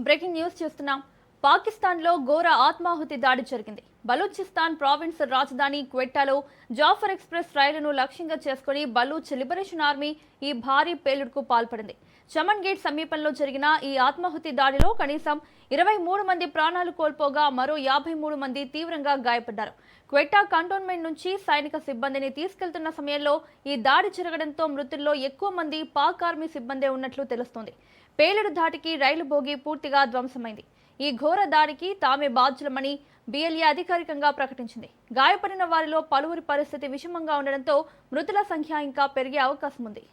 Breaking news చూస్తున్నాం. పాకిస్తాన్లో ఘోర ఆత్మాహుతి దాడి జరిగింది. బలూచిస్తాన్ ప్రావిన్స్ రాజధాని క్వెట్టాలో జాఫర్ ఎక్స్ప్రెస్ రైలును లక్ష్యంగా చేసుకుని బలూచ్ లిబరేషన్ ఆర్మీ ఈ భారీ పేలుడుకు పాల్పడింది. చమన్ గేట్ సమీపంలో జరిగిన ఈ ఆత్మాహుతి దాడిలో కనీసం 23 మంది ప్రాణాలు కోల్పోగా మరో 53 మంది తీవ్రంగా గాయపడ్డారు. క్వెట్టా కంటోన్మెంట్ నుంచి సైనిక సిబ్బందిని తీసుకెళ్తున్న సమయంలో ఈ దాడి జరగడంతో మృతుల్లో ఎక్కువ మంది పాక్ ఆర్మీ సిబ్బందే ఉన్నట్లు తెలుస్తోంది. పేలుడు ధాటికి రైలు బోగి పూర్తిగా ధ్వంసమైంది. ఈ ఘోర దాడికి తామే బాధ్యులమని బిఎల్ఏ అధికారికంగా ప్రకటించింది. గాయపడిన వారిలో పలువురి పరిస్థితి విషమంగా ఉండడంతో మృతుల సంఖ్య ఇంకా పెరిగే అవకాశం ఉంది.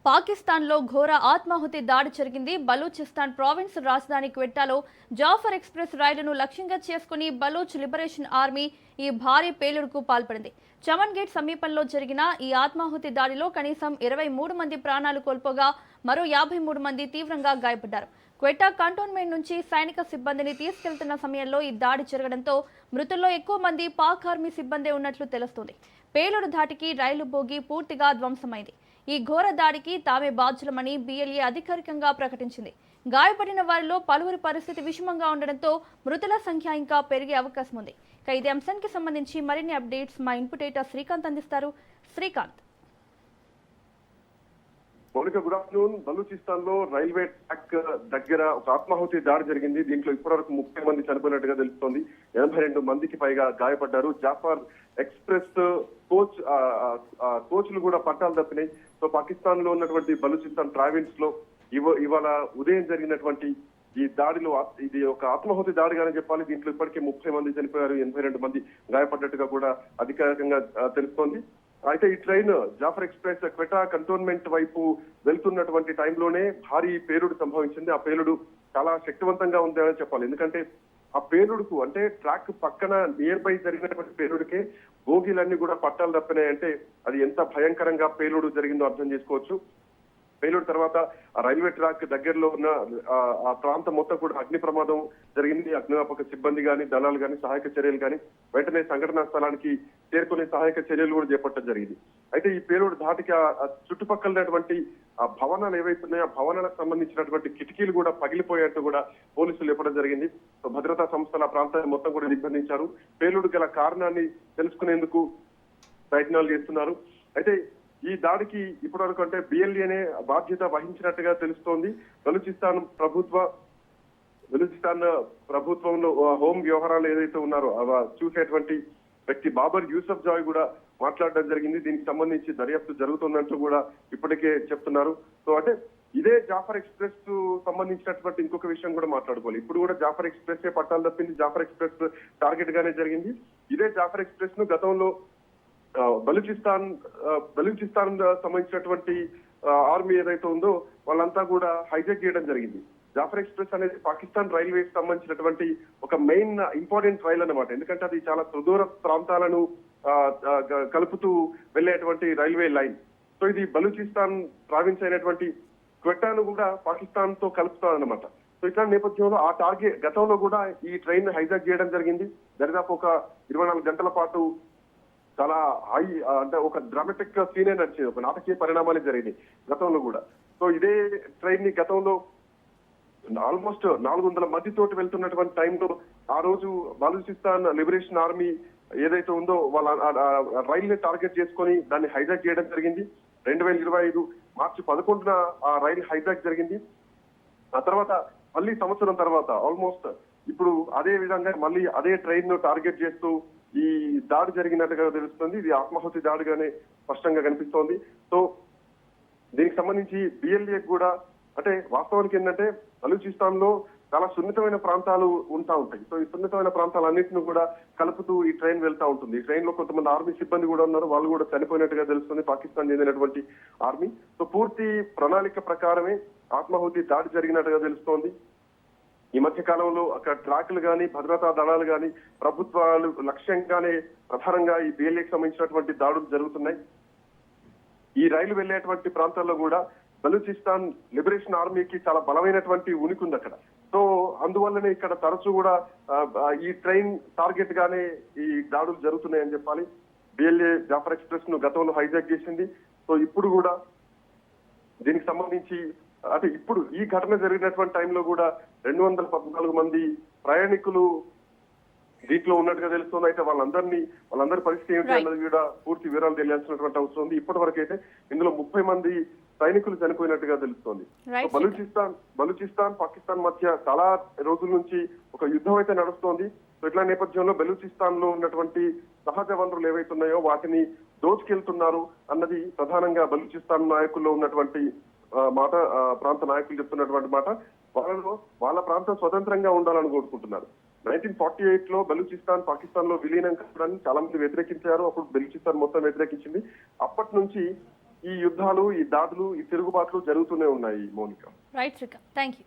పాకిస్తాన్లో ఘోర ఆత్మాహుతి దాడి జరిగింది. బలూచిస్తాన్ ప్రావిన్స్ రాజధాని క్వెట్టాలో జాఫర్ ఎక్స్ప్రెస్ రైలును లక్ష్యంగా చేసుకుని బలూచ్ లిబరేషన్ ఆర్మీ ఈ భారీ పేలుడుకు పాల్పడింది. చమన్ గేట్ సమీపంలో జరిగిన ఈ ఆత్మాహుతి దాడిలో కనీసం 23 మంది ప్రాణాలు కోల్పోగా మరో 53 మంది తీవ్రంగా గాయపడ్డారు. క్వెట్టా కంటోన్మెంట్ నుంచి సైనిక సిబ్బందిని తీసుకెళ్తున్న సమయంలో ఈ దాడి జరగడంతో మృతుల్లో ఎక్కువ మంది పాక్ ఆర్మీ సిబ్బందే ఉన్నట్లు తెలుస్తోంది. పేలుడు ధాటికి రైలు బోగి పూర్తిగా ధ్వంసమైంది. ఈ ఘోర దాడికి తామే బాధ్యులమని బిఎల్ఏ అధికారికంగా ప్రకటించింది. గాయపడిన వారిలో పలువురి పరిస్థితి విషమంగా ఉండడంతో మృతుల సంఖ్య ఇంకా పెరిగే అవకాశం ఉంది. ఇదే అంశానికి సంబంధించి మరిన్ని అప్డేట్స్ మా ఇన్పుట్ ఎడిటర్ శ్రీకాంత్ అందిస్తారు. శ్రీకాంత్. Mounika, good afternoon. బలూచిస్తాన్ లో రైల్వే ట్రాక్ దగ్గర ఒక ఆత్మాహుతి దాడి జరిగింది. దీంట్లో ఇప్పటివరకు 30 మంది చనిపోయినట్టుగా తెలుస్తోంది. 82 మందికి పైగా గాయపడ్డారు. జాఫర్ ఎక్స్ప్రెస్ కోచ్లు కూడా పట్టాలు తప్పినాయి. సో పాకిస్తాన్ లో ఉన్నటువంటి బలూచిస్తాన్ ప్రావిన్స్ లో ఇవాళ ఉదయం జరిగినటువంటి ఈ దాడిలో ఇది ఒక ఆత్మాహుతి దాడిగానే చెప్పాలి. దీంట్లో ఇప్పటికే 30 మంది చనిపోయారు, 82 మంది గాయపడ్డట్టుగా కూడా అధికారికంగా తెలుస్తోంది. అయితే ఈ train Jaffar express Quetta cantonment వైపు వెళ్తున్నటువంటి టైంలోనే భారీ పేలుడు సంభవించింది. ఆ పేలుడు చాలా శక్తివంతంగా ఉందని చెప్పాలి. ఎందుకంటే ఆ పేలుడుకు అంటే ట్రాక్ పక్కన నియర్ బై జరిగినటువంటి పేలుడికే బోగీలన్నీ కూడా పట్టాలు తప్పినాయంటే అది ఎంత భయంకరంగా పేలుడు జరిగిందో అర్థం చేసుకోవచ్చు. పేలుడు తర్వాత ఆ రైల్వే ట్రాక్ దగ్గరలో ఉన్న ఆ ప్రాంతం మొత్తం కూడా అగ్ని ప్రమాదం జరిగింది. అగ్నిమాపక సిబ్బంది కానీ, దళాలు కానీ, సహాయక చర్యలు కానీ వెంటనే సంఘటనా స్థలానికి చేరుకునే సహాయక చర్యలు కూడా చేపట్టడం జరిగింది. అయితే ఈ పేలుడు ధాటికి చుట్టుపక్కలటువంటి ఆ భవనాలు ఏవైతే ఉన్నాయో ఆ భవనాలకు సంబంధించినటువంటి కిటికీలు కూడా పగిలిపోయేట్టు కూడా పోలీసులు చెప్పడం జరిగింది. భద్రతా సంస్థల ప్రాంతాన్ని మొత్తం కూడా దిగ్బంధించారు. పేలుడు గల కారణాన్ని తెలుసుకునేందుకు ప్రయత్నాలు చేస్తున్నారు. అయితే ఈ దాడికి ఇప్పటివరకు అంటే బిఎల్ఏనే బాధ్యత వహించినట్టుగా తెలుస్తోంది. బలూచిస్తాన్ ప్రభుత్వంలో హోం వ్యవహారాలు ఏదైతే ఉన్నారో చూసేటువంటి వ్యక్తి బాబర్ యూసఫ్ జాయ్ కూడా మాట్లాడడం జరిగింది. దీనికి సంబంధించి దర్యాప్తు జరుగుతుందంటూ కూడా ఇప్పటికే చెప్తున్నారు. సో అంటే ఇదే జాఫర్ ఎక్స్ప్రెస్ సంబంధించినటువంటి ఇంకొక విషయం కూడా మాట్లాడుకోవాలి. ఇప్పుడు కూడా జాఫర్ ఎక్స్ప్రెస్ పట్టాలు తప్పింది. జాఫర్ ఎక్స్ప్రెస్ టార్గెట్ గానే జరిగింది. ఇదే జాఫర్ ఎక్స్ప్రెస్ ను గతంలో బలూచిస్తాన్ సంబంధించినటువంటి ఆర్మీ ఏదైతే ఉందో వాళ్ళంతా కూడా హైజాక్ చేయడం జరిగింది. జాఫర్ ఎక్స్ప్రెస్ అనేది పాకిస్తాన్ రైల్వేస్ సంబంధించినటువంటి ఒక మెయిన్ ఇంపార్టెంట్ రైల్ అన్నమాట. ఎందుకంటే అది చాలా సుదూర ప్రాంతాలను కలుపుతూ వెళ్లేటువంటి రైల్వే లైన్. సో ఇది బలూచిస్తాన్ ప్రావిన్స్ అయినటువంటి క్వెట్టాను కూడా పాకిస్తాన్ తో కలుపుతారన్నమాట. సో ఇట్లాంటి నేపథ్యంలో ఆ టార్గెట్ గతంలో కూడా ఈ ట్రైన్ హైజాక్ చేయడం జరిగింది. దరిదాపు ఒక 24 గంటల పాటు చాలా హై అంటే ఒక డ్రామాటిక్ సీనే నడిచేది, ఒక నాటకీయ పరిణామాలే జరిగింది గతంలో కూడా. సో ఇదే ట్రైన్ ని గతంలో ఆల్మోస్ట్ 400 మందితోటి వెళ్తున్నటువంటి టైంలో ఆ రోజు బలూచిస్తాన్ లిబరేషన్ ఆర్మీ ఏదైతే ఉందో వాళ్ళ రైల్ ని టార్గెట్ చేసుకొని దాన్ని హైజాక్ చేయడం జరిగింది. 2025 మార్చి 11న ఆ రైల్ హైజాక్ జరిగింది. ఆ తర్వాత మళ్ళీ సంవత్సరం తర్వాత ఆల్మోస్ట్ ఇప్పుడు అదే విధంగా మళ్ళీ అదే ట్రైన్ ను టార్గెట్ చేస్తూ ఈ దాడి జరిగినట్టుగా తెలుస్తుంది. ఇది ఆత్మాహుతి దాడిగానే స్పష్టంగా కనిపిస్తోంది. సో దీనికి సంబంధించి బిఎల్ఏ కూడా అంటే వాస్తవానికి ఏంటంటే బలూచిస్తాన్ లో చాలా సున్నితమైన ప్రాంతాలు ఉంటాయి. సో ఈ సున్నితమైన ప్రాంతాలన్నింటినీ కూడా కలుపుతూ ఈ ట్రైన్ వెళ్తా ఉంటుంది. ఈ ట్రైన్ లో కొంతమంది ఆర్మీ సిబ్బంది కూడా ఉన్నారు. వాళ్ళు కూడా చనిపోయినట్టుగా తెలుస్తుంది, పాకిస్తాన్ చెందినటువంటి ఆర్మీ. సో పూర్తి ప్రణాళిక ప్రకారమే ఆత్మాహుతి దాడి జరిగినట్టుగా తెలుస్తోంది. ఈ మధ్య కాలంలో అక్కడ ట్రాక్లు కానీ, భద్రతా దళాలు కానీ, ప్రభుత్వాలు లక్ష్యంగానే ప్రధానంగా ఈ బిఎల్ఏకి సంబంధించినటువంటి దాడులు జరుగుతున్నాయి. ఈ రైలు వెళ్లేటువంటి ప్రాంతాల్లో కూడా బలూచిస్తాన్ లిబరేషన్ ఆర్మీకి చాలా బలమైనటువంటి ఉనికి ఉంది అక్కడ. సో అందువల్లనే ఇక్కడ తరచూ కూడా ఈ ట్రైన్ టార్గెట్ గానే ఈ దాడులు జరుగుతున్నాయని చెప్పాలి. బిఎల్ఏ జాఫర్ ఎక్స్ప్రెస్ ను గతంలో హైజాక్ చేసింది. సో ఇప్పుడు కూడా దీనికి సంబంధించి అంటే ఇప్పుడు ఈ ఘటన జరిగినటువంటి టైంలో కూడా 214 మంది ప్రయాణికులు దీంట్లో ఉన్నట్టుగా తెలుస్తుంది. అయితే వాళ్ళందరి పరిస్థితి ఏంటి అన్నది కూడా పూర్తి వివరాలు తెలియాల్సినటువంటి అవసరం ఉంది. ఇప్పటి వరకు అయితే ఇందులో 30 మంది సైనికులు చనిపోయినట్టుగా తెలుస్తోంది. బలూచిస్తాన్ పాకిస్తాన్ మధ్య చాలా రోజుల నుంచి ఒక యుద్ధం అయితే నడుస్తోంది. సో ఇట్లా నేపథ్యంలో బలూచిస్తాన్ లో ఉన్నటువంటి సహజ వనరులు ఏవైతున్నాయో వాటిని దోచుకెళ్తున్నారు అన్నది ప్రధానంగా బలూచిస్తాన్ నాయకుల్లో ఉన్నటువంటి మాట. ప్రాంత నాయకులు చెప్తున్నటువంటి మాట. వాళ్ళ ప్రాంతం స్వతంత్రంగా ఉండాలని కోరుకుంటున్నారు. 1948 లో బలూచిస్తాన్ పాకిస్తాన్ లో విలీనం కావడాన్ని చాలా మంది వ్యతిరేకించారు. అప్పుడు బలూచిస్తాన్ మొత్తం వ్యతిరేకించింది. అప్పటి నుంచి ఈ యుద్ధాలు, ఈ దాడులు, ఈ తిరుగుబాట్లు జరుగుతూనే ఉన్నాయి. Mounika. Right Srikanth, thank you.